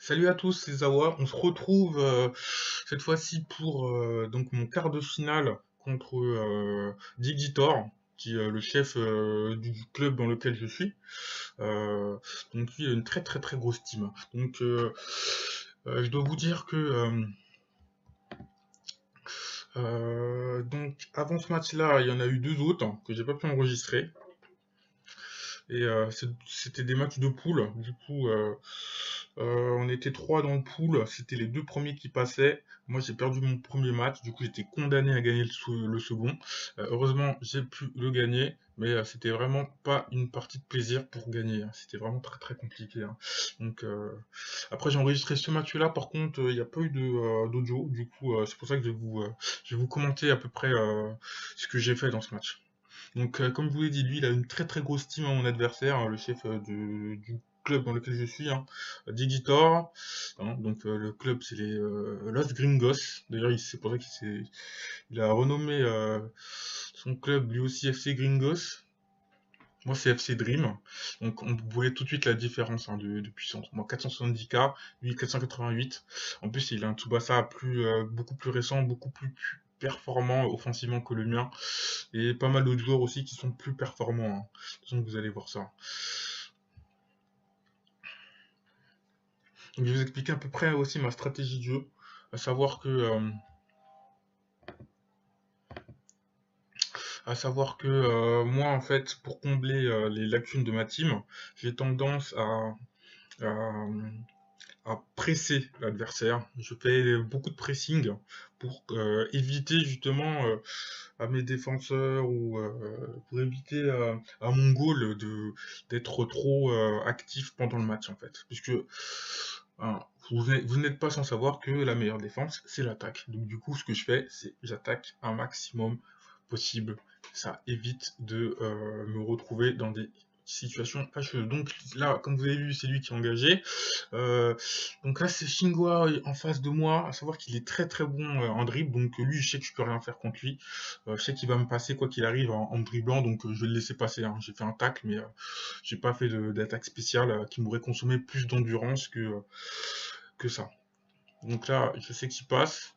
Salut à tous, c'est Zawa. On se retrouve cette fois-ci pour donc mon quart de finale contre Digitor, qui est le chef du club dans lequel je suis. Euh, donc lui, il a une très très très grosse team. Donc je dois vous dire que donc avant ce match-là, il y en a eu deux autres que j'ai pas pu enregistrer. Et c'était des matchs de poule. Du coup, on était trois dans le pool. C'était les deux premiers qui passaient. Moi, j'ai perdu mon premier match. Du coup, j'étais condamné à gagner le second. Heureusement, j'ai pu le gagner. Mais c'était vraiment pas une partie de plaisir pour gagner, hein. C'était vraiment très très compliqué, hein. Donc après j'ai enregistré ce match-là. Par contre, il n'y a pas eu d'audio. Du coup, c'est pour ça que je vais vous commenter à peu près ce que j'ai fait dans ce match. Donc, comme je vous l'ai dit, lui, il a une très très grosse team à mon adversaire, hein, le chef du club dans lequel je suis, hein, Digitor. Hein, donc, le club, c'est les Los Gringos. D'ailleurs, c'est pour ça il a renommé son club lui aussi FC Gringos. Moi, c'est FC Dream. Donc, on voyait tout de suite la différence, hein, de puissance. Moi, 470K, lui, 488. En plus, il a un Tsubasa beaucoup plus récent, beaucoup plus performant offensivement que le mien. Et pas mal d'autres joueurs aussi qui sont plus performants, hein. De toute façon, vous allez voir ça. Donc, je vais vous expliquer à peu près aussi ma stratégie de jeu. À savoir que, moi, en fait, pour combler les lacunes de ma team, j'ai tendance à, à presser l'adversaire. Je fais beaucoup de pressing pour éviter justement à mes défenseurs ou pour éviter à mon goal d'être trop actif pendant le match en fait. Puisque hein, vous n'êtes pas sans savoir que la meilleure défense, c'est l'attaque. Donc du coup, ce que je fais, c'est j'attaque un maximum possible. Ça évite de me retrouver dans des situations fâcheuses. Donc là, comme vous avez vu, c'est lui qui est engagé. Euh, donc là, c'est Shingwa en face de moi, à savoir qu'il est très très bon en dribble. Donc lui, je sais que je peux rien faire contre lui. Je sais qu'il va me passer quoi qu'il arrive en me dribblant, donc je vais le laisser passer, hein. J'ai fait un tacle, mais j'ai pas fait d'attaque spéciale qui m'aurait consommé plus d'endurance que ça. Donc là, je sais qu'il passe.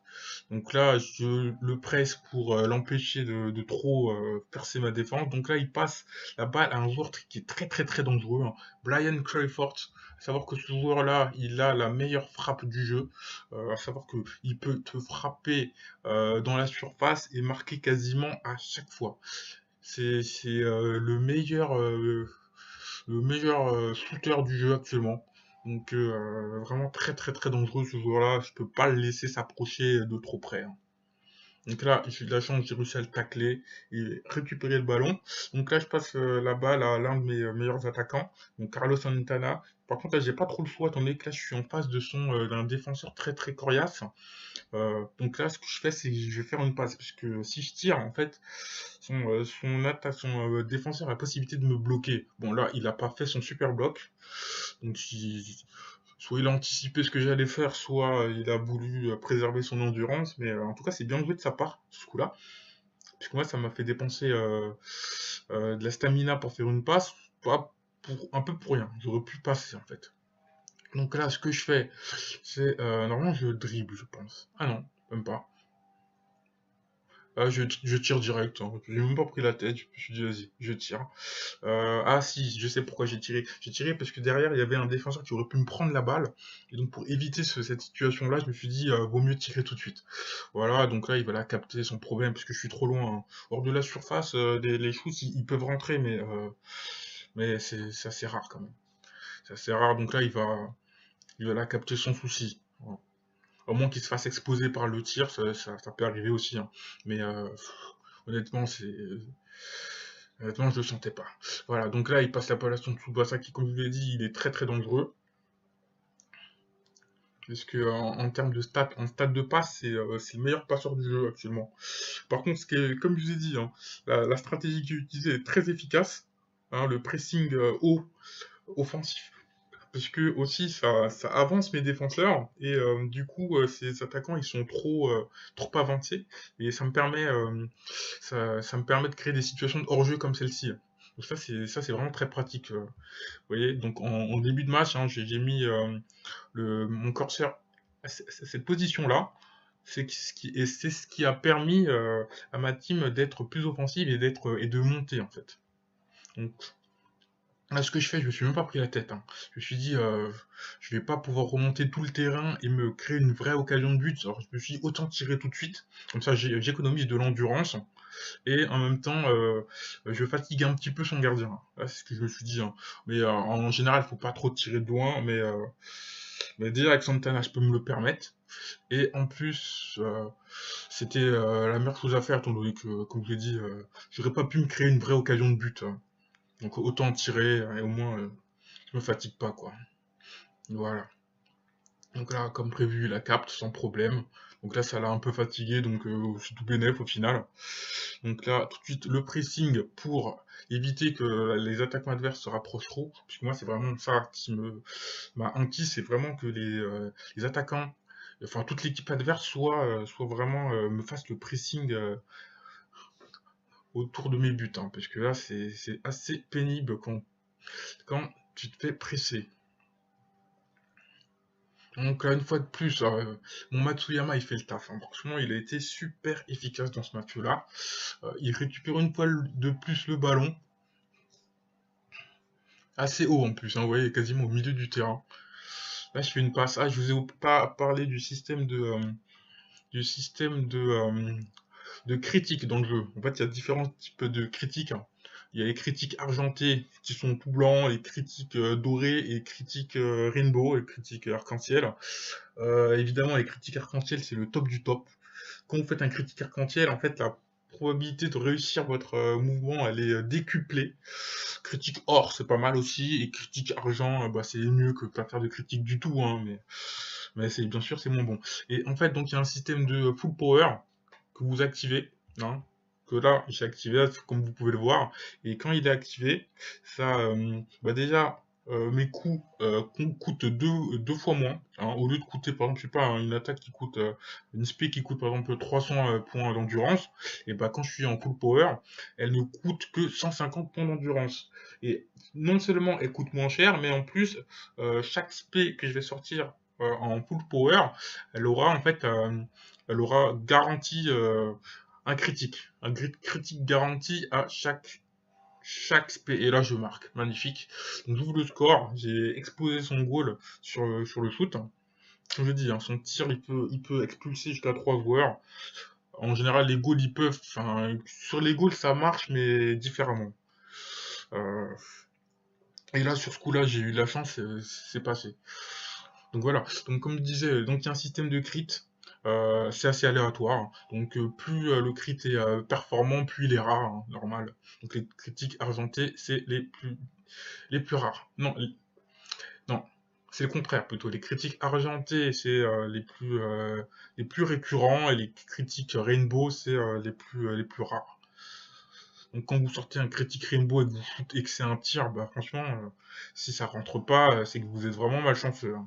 Donc là, je le presse pour l'empêcher de trop percer ma défense. Donc là, il passe la balle à un joueur qui est très très très dangereux, hein. Brian Crayford. À savoir que ce joueur-là, il a la meilleure frappe du jeu. À savoir qu'il peut te frapper dans la surface et marquer quasiment à chaque fois. C'est le meilleur shooter du jeu actuellement. Donc vraiment très très très dangereux ce joueur-là. Je peux pas le laisser s'approcher de trop près, hein. Donc là, j'ai eu de la chance, j'ai réussi à le tacler et récupérer le ballon. Donc là, je passe la balle à l'un de mes meilleurs attaquants, donc Carlos Santana. Par contre, là, j'ai pas trop le choix, étant donné que là, je suis en face d'un défenseur très très coriace. Donc là, ce que je fais, c'est que je vais faire une passe, parce que si je tire, en fait, son défenseur a la possibilité de me bloquer. Bon, là, il a pas fait son super bloc, donc soit il a anticipé ce que j'allais faire, soit il a voulu préserver son endurance, mais en tout cas, c'est bien joué de sa part, ce coup-là, puisque moi, ça m'a fait dépenser de la stamina pour faire une passe, pas un peu pour rien. J'aurais pu passer, en fait. Donc là, ce que je fais, c'est normalement je dribble, je pense. Ah non, même pas. Ah, je tire direct, hein. J'ai même pas pris la tête. Je me suis dit, vas-y, je tire. Ah si, je sais pourquoi j'ai tiré. J'ai tiré parce que derrière, il y avait un défenseur qui aurait pu me prendre la balle. Et donc, pour éviter cette situation-là, je me suis dit, vaut mieux tirer tout de suite. Voilà, donc là, il va la capter son problème parce que je suis trop loin, hein. Hors de la surface, les shoots, ils peuvent rentrer, mais c'est assez rare quand même. C'est assez rare, donc là, il va la capter sans souci. Voilà. Au moins qu'il se fasse exposer par le tir, ça peut arriver aussi, hein. Mais honnêtement, honnêtement, je le sentais pas. Voilà, donc là, il passe la balle à son Tsubasa qui, comme je vous l'ai dit, il est très très dangereux. Puisque en termes de stats, en stade de passe, c'est le meilleur passeur du jeu actuellement. Par contre, comme je vous ai dit, hein, la stratégie qu'il utilisée est très efficace, hein, le pressing haut, offensif. Parce que aussi ça avance mes défenseurs et du coup ces attaquants ils sont trop avancés et ça me permet de créer des situations de hors-jeu comme celle-ci. Donc ça c'est vraiment très pratique. Vous voyez, donc en début de match, hein, j'ai mis mon curseur à cette position-là. C'est ce qui a permis à ma team d'être plus offensive et de monter en fait. Donc là, ce que je fais, je me suis même pas pris la tête, hein. Je me suis dit, je vais pas pouvoir remonter tout le terrain et me créer une vraie occasion de but. Alors je me suis dit, autant tirer tout de suite. Comme ça, j'économise de l'endurance. Et en même temps, je fatigue un petit peu son gardien. Là, c'est ce que je me suis dit, hein. Mais en général, faut pas trop tirer de loin. Mais déjà, avec Santana, je peux me le permettre. Et en plus, c'était la meilleure chose à faire, étant donné que, comme je l'ai dit, j'aurais pas pu me créer une vraie occasion de but, hein. Donc autant tirer, et au moins, je me fatigue pas, quoi. Voilà. Donc là, comme prévu, il la capte sans problème. Donc là, ça l'a un peu fatigué, donc c'est tout bénef au final. Donc là, tout de suite, le pressing pour éviter que les attaquants adverses se rapprochent trop. Puisque moi, c'est vraiment ça qui m'a inquiet, c'est vraiment que les attaquants, enfin toute l'équipe adverse, soit vraiment me fasse le pressing autour de mes buts, hein, parce que là, c'est assez pénible quand tu te fais presser. Donc là, une fois de plus, mon Matsuyama, il fait le taf, hein. Franchement, il a été super efficace dans ce match-là. Il récupère une fois de plus le ballon, assez haut en plus, hein, vous voyez, quasiment au milieu du terrain. Là, je fais une passe. Ah, je vous ai pas parlé du système de critique dans le jeu. En fait, il y a différents types de critiques, hein. Il y a les critiques argentées qui sont tout blancs, les critiques dorées et critiques rainbow, les critiques arc-en-ciel. Évidemment, les critiques arc-en-ciel, c'est le top du top. Quand vous faites un critique arc-en-ciel, en fait, la probabilité de réussir votre mouvement, elle est décuplée. Critique or, c'est pas mal aussi, et critique argent, bah, c'est mieux que pas faire de critique du tout, hein, mais c'est bien sûr c'est moins bon. Et en fait, donc il y a un système de full power que vous activez, hein, que là j'ai activé, comme vous pouvez le voir, et quand il est activé, ça, bah déjà, mes coups coûtent deux fois moins, hein, au lieu de coûter par exemple, je sais pas, hein, une attaque qui coûte, une spé qui coûte par exemple 300 points d'endurance, et bah quand je suis en full power, elle ne coûte que 150 points d'endurance. Et non seulement elle coûte moins cher, mais en plus, chaque spé que je vais sortir en full power, elle aura en fait, elle aura garanti un critique, critique garanti à chaque spé. Et là, je marque, magnifique. Donc j'ouvre le score, j'ai explosé son goal sur le shoot. Comme je dis, hein, son tir, il peut expulser jusqu'à 3 joueurs. En général, les goals, ils peuvent, enfin, sur les goals, ça marche, mais différemment. Euh, et là, sur ce coup-là, j'ai eu la chance, c'est passé. Donc voilà. Donc comme je disais, donc il y a un système de crit. C'est assez aléatoire. Donc plus le crit est performant, plus il est rare, hein, normal. Donc les critiques argentées, c'est les plus rares. Non, non, c'est le contraire plutôt. Les critiques argentées, c'est les plus récurrents et les critiques rainbow, c'est les plus rares. Donc quand vous sortez un critique rainbow et que c'est un tir, bah franchement, si ça rentre pas, c'est que vous êtes vraiment malchanceux, hein.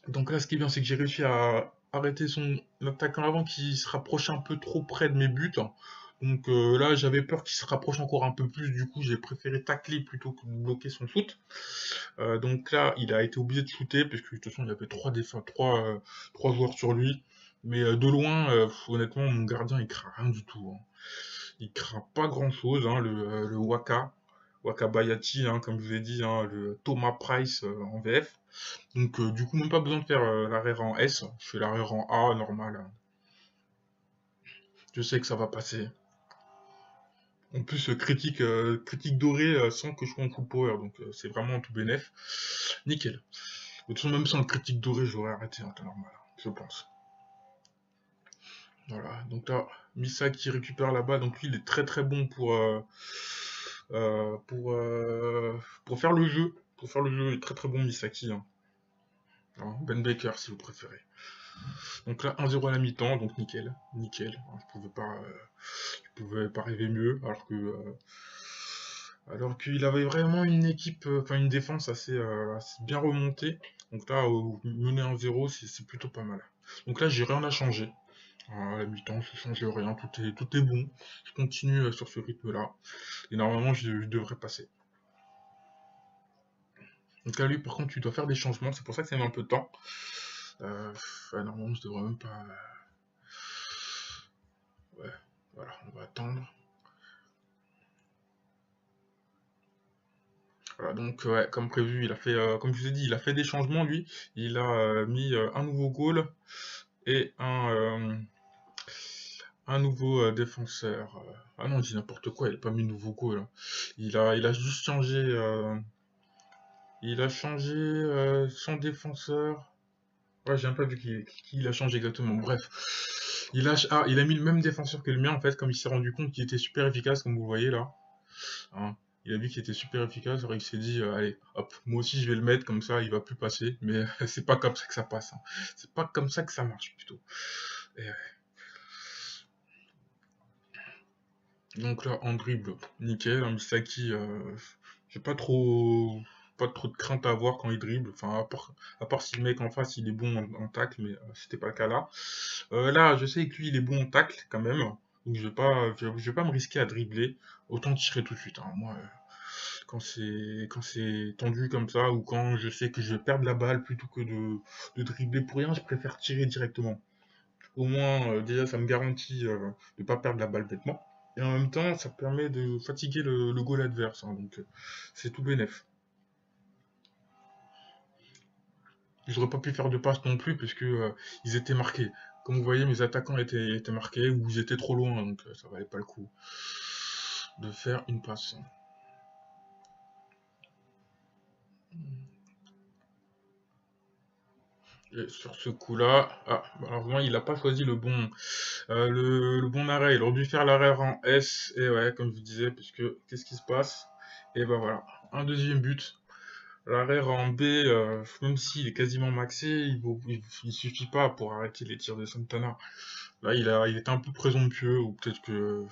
Donc là, ce qui est bien, c'est que j'ai réussi à arrêter son attaquant avant qui se rapprochait un peu trop près de mes buts. Donc là, j'avais peur qu'il se rapproche encore un peu plus. Du coup, j'ai préféré tacler plutôt que de bloquer son shoot. Donc là, il a été obligé de shooter parce que de toute façon, il y avait trois joueurs sur lui. Mais de loin, honnêtement, mon gardien, il craint rien du tout, hein. Il craint pas grand-chose, hein, le Wakabayati, hein, comme je vous ai dit, hein, le Thomas Price en VF. Donc du coup, même pas besoin de faire l'arrière en S, je fais l'arrière en A normal, hein. Je sais que ça va passer. En plus, critique doré sans que je sois en full power, donc c'est vraiment tout bénef. Nickel. De toute façon, même sans le critique doré, j'aurais arrêté en temps normal, je pense. Voilà, donc là, Misa qui récupère la balle, donc lui il est très très bon euh, pour, euh, pour faire le jeu. Pour faire le jeu, il est très très bon Misaki, hein. Alors, Ben Baker si vous préférez. Donc là, 1-0 à la mi-temps, donc nickel, nickel. Je pouvais pas rêver mieux, alors qu'il avait vraiment une équipe, enfin une défense assez bien remontée. Donc là, mener 1-0, c'est plutôt pas mal. Donc là, j'ai rien à changer. À la mi-temps, je change rien, tout est bon. Je continue sur ce rythme-là. Et normalement, je devrais passer. Donc là, lui, par contre, tu dois faire des changements. C'est pour ça que ça met un peu de temps. Ouais, normalement, je devrais même pas... Ouais, voilà, on va attendre. Voilà, donc ouais, comme prévu, il a fait, comme je vous ai dit, il a fait des changements, lui. Il a mis un nouveau goal et un nouveau défenseur. Ah non, je dis n'importe quoi, il a pas mis de nouveau goal, hein. Il a juste changé... il a changé son défenseur. Ouais, j'ai un peu vu qui il a changé exactement. Bref, il a mis le même défenseur que le mien en fait, comme il s'est rendu compte qu'il était super efficace, comme vous voyez là. Hein. Il a vu qu'il était super efficace, alors il s'est dit, allez, hop, moi aussi je vais le mettre, comme ça il va plus passer. Mais c'est pas comme ça que ça passe, hein. C'est pas comme ça que ça marche plutôt. Et, donc là, en dribble, nickel. Hein, Misaki, j'ai pas trop de crainte à avoir quand il dribble. Enfin, à part si le mec en face il est bon en tacle, mais c'était pas le cas là. Là, je sais que lui il est bon en tacle quand même. Donc je vais pas me risquer à dribbler. Autant tirer tout de suite, hein. Moi, quand c'est tendu comme ça, ou quand je sais que je vais perdre la balle plutôt que de dribbler pour rien, je préfère tirer directement. Au moins, déjà, ça me garantit de pas perdre la balle bêtement. Et en même temps, ça permet de fatiguer le goal adverse, hein, donc c'est tout bénef. J'aurais pas pu faire de passe non plus parce que ils étaient marqués. Comme vous voyez, mes attaquants étaient marqués ou ils étaient trop loin, donc ça valait pas le coup de faire une passe. Et sur ce coup-là, malheureusement, il n'a pas choisi le bon arrêt. Il aurait dû faire l'arrêt en S, et ouais, comme je vous disais, puisque qu'est-ce qui se passe? Et ben voilà, un deuxième but. L'arrêt en B, même s'il est quasiment maxé, il suffit pas pour arrêter les tirs de Santana. Là, il était un peu présomptueux, ou peut-être que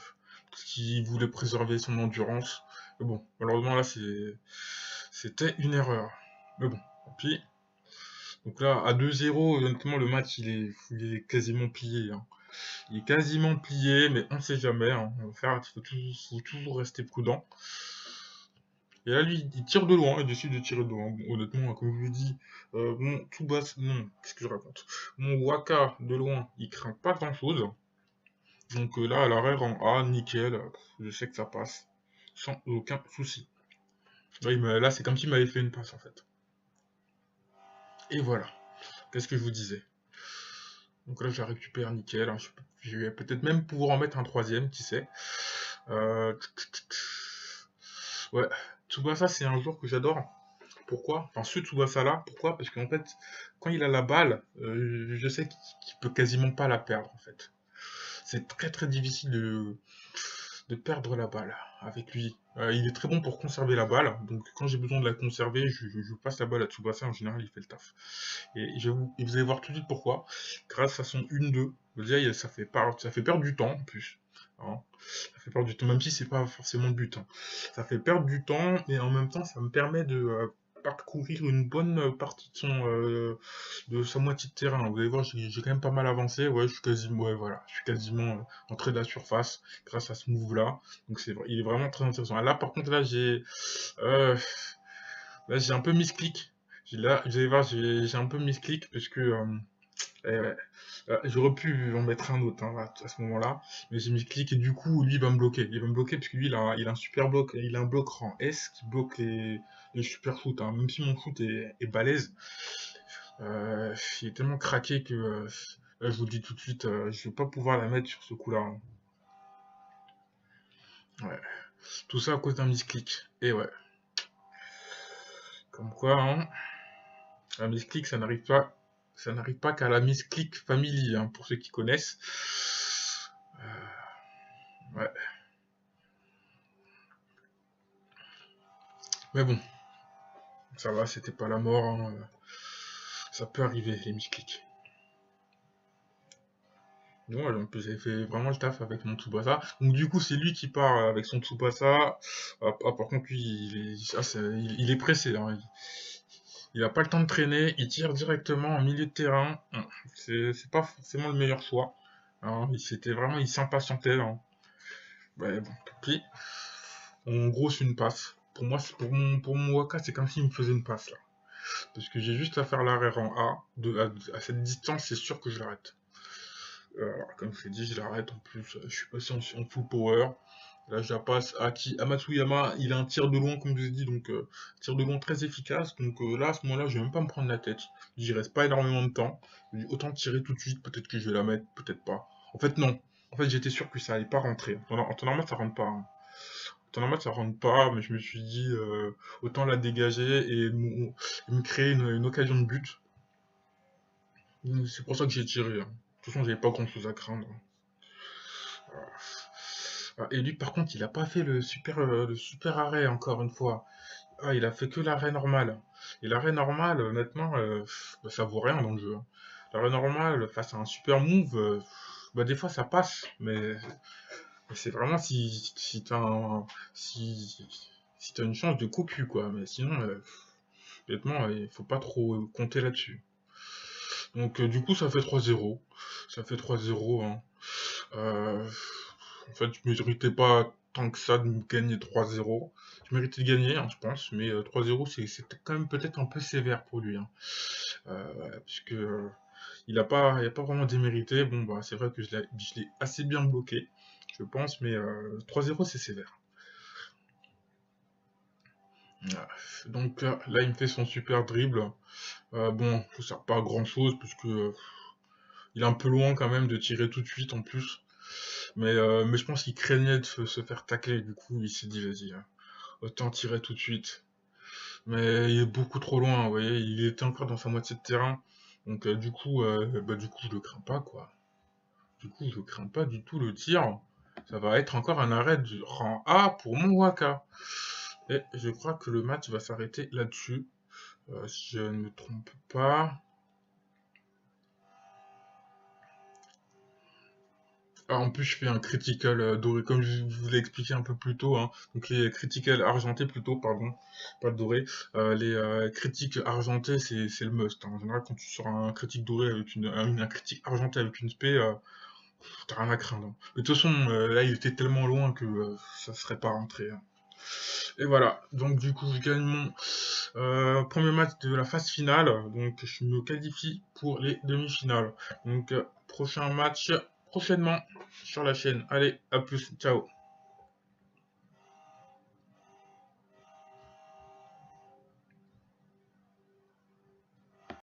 parce qu'il voulait préserver son endurance. Mais bon, malheureusement là, c'était une erreur. Mais bon, tant pis. Donc là, à 2-0, honnêtement, le match, il est quasiment plié, hein. Il est quasiment plié, mais on ne sait jamais, hein. Faut toujours rester prudent. Et là, lui, il tire de loin, il décide de tirer de loin. Bon, honnêtement, comme je vous l'ai dit, mon Tsubasa, non, qu'est-ce que je raconte? Mon Waka de loin, il craint pas grand-chose. Donc là, à l'arrêt, en A, nickel, je sais que ça passe, sans aucun souci. Là, c'est comme s'il m'avait fait une passe, en fait. Et voilà, qu'est-ce que je vous disais? Donc là, je la récupère nickel, hein. Je vais peut-être même pouvoir en mettre un troisième, qui sait. Euh, Ouais, Tsubasa, c'est un joueur que j'adore. Pourquoi? Enfin, ce Tsubasa-là, pourquoi? Parce qu'en fait, quand il a la balle, je sais qu'il peut quasiment pas la perdre, en fait. C'est très très difficile de perdre la balle avec lui. Il est très bon pour conserver la balle, donc quand j'ai besoin de la conserver, je passe la balle à Tsubasa, en général, il fait le taf. Et vous allez voir tout de suite pourquoi. Grâce à son 1-2, déjà, ça fait perdre du temps, en plus. Hein. Ça fait perdre du temps, même si c'est pas forcément le but, hein. Ça fait perdre du temps, et en même temps, ça me permet de parcourir une bonne partie de sa moitié de terrain. Vous allez voir, j'ai quand même pas mal avancé. Ouais, je suis quasiment entré de la surface grâce à ce move-là. Donc il est vraiment très intéressant. Ah, là, par contre, euh, là, j'ai un peu misclick. Là, vous allez voir, j'ai un peu misclick parce que ouais, j'aurais pu en mettre un autre, hein, à ce moment-là, mais j'ai mis clic et du coup lui il va me bloquer. Il va me bloquer parce que lui il a un super bloc, il a un bloc rang S qui bloque les super shoots, hein. Même si mon shoot est balèze, il est tellement craqué que là, je vous le dis tout de suite, je vais pas pouvoir la mettre sur ce coup-là, hein. Ouais. Tout ça à cause d'un misclick. Et ouais. Comme quoi, hein, un misclick ça n'arrive pas qu'à la misclick family, hein, pour ceux qui connaissent. Ouais. Mais bon, ça va, c'était pas la mort, hein. Ça peut arriver, les misclics. Ouais, donc j'ai fait vraiment le taf avec mon Tsubasa. Donc du coup, c'est lui qui part avec son Tsubasa. Par contre, lui, il est pressé, hein. Il a pas le temps de traîner. Il tire directement en milieu de terrain. C'est pas forcément le meilleur choix. Hein, il s'impatientait. Hein. Ouais, bon, tant pis. En gros, c'est une passe. Pour moi, pour mon Waka, c'est comme s'il me faisait une passe là. Parce que j'ai juste à faire l'arrêt en A. À cette distance, c'est sûr que je l'arrête. Alors, comme je l'ai dit, je l'arrête. En plus, je suis passé en full power. Là, je la passe à Matsuyama. Il a un tir de loin, comme je vous ai dit, donc tir de loin très efficace. Donc là, à ce moment-là, je vais même pas me prendre la tête. J'y reste pas énormément de temps. Je dis, autant tirer tout de suite. Peut-être que je vais la mettre, peut-être pas. En fait, non. En fait, j'étais sûr que ça allait pas rentrer. En temps normal, ça rentre pas. Hein. En temps normal, ça rentre pas, mais je me suis dit, autant la dégager et me créer une occasion de but. C'est pour ça que j'ai tiré. Hein. De toute façon, j'avais pas grand-chose à craindre. Ah, et lui, par contre, il a pas fait le super arrêt, encore une fois. Ah, il a fait que l'arrêt normal. Et l'arrêt normal, honnêtement, bah, ça vaut rien dans le jeu. Hein. L'arrêt normal, face à un super move, bah, des fois ça passe, mais c'est vraiment si t'as si t'as une chance de cocu, quoi. Mais sinon, honnêtement, il faut pas trop compter là-dessus. Donc, du coup, ça fait 3-0. Ça fait 3-0, hein. Euh, En fait, je méritais pas tant que ça de gagner 3-0. Je méritais de gagner, hein, je pense, mais 3-0, c'était quand même peut-être un peu sévère pour lui. Hein. Puisque il a pas vraiment démérité. Bon, bah, c'est vrai que je l'ai assez bien bloqué, je pense, mais 3-0, c'est sévère. Voilà. Donc là, il me fait son super dribble. Bon, ça sert pas à grand chose, puisque il est un peu loin quand même de tirer tout de suite en plus. Mais je pense qu'il craignait de se faire tacler, du coup, il s'est dit, vas-y, hein, autant tirer tout de suite. Mais il est beaucoup trop loin, vous voyez, il était encore dans sa moitié de terrain. Donc du coup, je le crains pas, quoi. Du coup, je crains pas du tout le tir. Ça va être encore un arrêt du rang A pour mon Waka. Et je crois que le match va s'arrêter là-dessus. Si je ne me trompe pas. Ah, en plus, je fais un critical doré, comme je vous l'ai expliqué un peu plus tôt. Hein. Donc les critical argentés plutôt, pardon, pas doré. Les critiques argentées, c'est le must. Hein. En général, quand tu sors un critique doré avec un critique argenté avec une spé, t'as rien à craindre. Hein. Mais de toute façon, là, il était tellement loin que ça serait pas rentré. Hein. Et voilà. Donc du coup, je gagne mon premier match de la phase finale. Donc je me qualifie pour les demi-finales. Donc prochain match prochainement sur la chaîne. Allez, à plus, ciao.